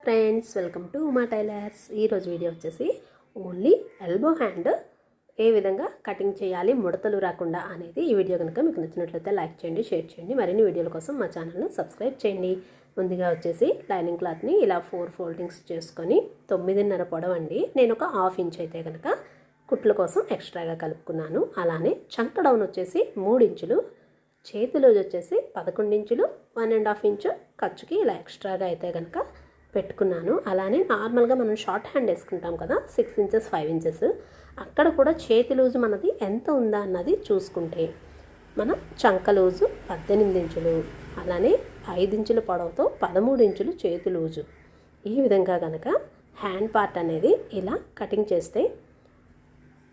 Friends, welcome to Uma tailors. ఈరోజు video వచ్చేసి only elbow hand ఏ విధంగా కటింగ్ చేయాలి ముడతలు రాకుండా అనేది. ఈ వీడియో కనుక మీకు నచ్చినట్లయితే లైక్ చేయండి, షేర్ చేయండి. మరిన్ని వీడియోల కోసం మా ఛానల్ని సబ్స్క్రైబ్ చేయండి. ముందుగా వచ్చేసి లైనింగ్ క్లాత్ని ఇలా 4 ఫోల్డింగ్స్ చేసుకొని 9.5 పొడవు అండి. నేను ఒక 1/2 ఇంచ్ అయితే కనుక కుట్ల కోసం ఎక్స్ట్రాగా కలుపుకున్నాను. అలానే చంక డౌన్ వచ్చేసి 3 ఇంచులు, చేతి లూజ్ వచ్చేసి 11 ఇంచులు, 1.5 ఇంచు ఖర్చుకి ఇలా ఎక్స్ట్రాగా అయితే కనుక పెట్టుకున్నాను. అలానే నార్మల్గా మనం షార్ట్ హ్యాండ్ వేసుకుంటాం కదా, 6 ఇంచెస్ 5 ఇంచెస్, అక్కడ కూడా చేతి లూజు మనది ఎంత ఉందా అన్నది చూసుకుంటే మనం చంక లూజు 18 ఇంచులు, అలానే 5 ఇంచుల పొడవుతో 13 ఇంచులు చేతి లూజు. ఈ విధంగా కనుక హ్యాండ్ పార్ట్ అనేది ఇలా కటింగ్ చేస్తే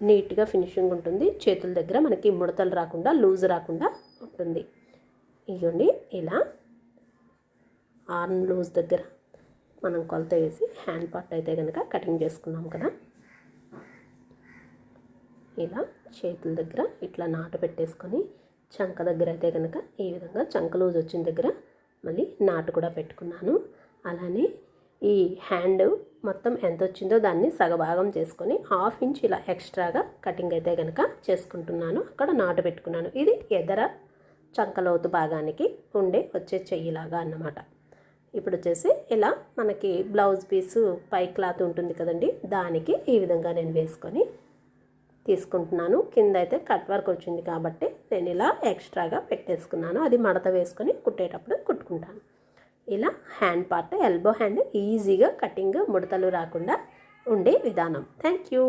నీట్గా ఫినిషింగ్ ఉంటుంది. చేతుల దగ్గర మనకి ముడతలు రాకుండా, లూజ్ రాకుండా ఉంటుంది. ఇదిగోండి, ఇలా ఆర్మ్ లూజ్ దగ్గర మనం కొలత వేసి హ్యాండ్ పార్ట్ అయితే కనుక కటింగ్ చేసుకున్నాం కదా. ఇలా చేతుల దగ్గర ఇట్లా నాటు పెట్టేసుకొని చంక దగ్గర అయితే కనుక ఈ విధంగా చంక లూజ్ వచ్చిన దగ్గర మళ్ళీ నాటు కూడా పెట్టుకున్నాను. అలానే ఈ హ్యాండ్ మొత్తం ఎంత వచ్చిందో దాన్ని సగభాగం చేసుకొని 1/2 ఇంచ్ ఇలా ఎక్స్ట్రాగా కటింగ్ అయితే కనుక చేసుకుంటున్నాను. అక్కడ నాటు పెట్టుకున్నాను. ఇది ఎదర చంకలోతు భాగానికి వచ్చే చెయ్యిలాగా అన్నమాట. ఇప్పుడు వచ్చేసి ఇలా మనకి బ్లౌజ్ పీసు పై క్లాత్ ఉంటుంది కదండి, దానికి ఈ విధంగా నేను వేసుకొని తీసుకుంటున్నాను. కింద అయితే కట్ వర్క్ వచ్చింది కాబట్టి నేను ఇలా ఎక్స్ట్రాగా పెట్టేసుకున్నాను. అది మడత వేసుకొని కుట్టేటప్పుడు కుట్టుకుంటాను. ఇలా హ్యాండ్ పార్ట్, ఎల్బో హ్యాండ్ ఈజీగా కటింగ్ ముడతలు రాకుండా ఉండే విధానం. Thank you.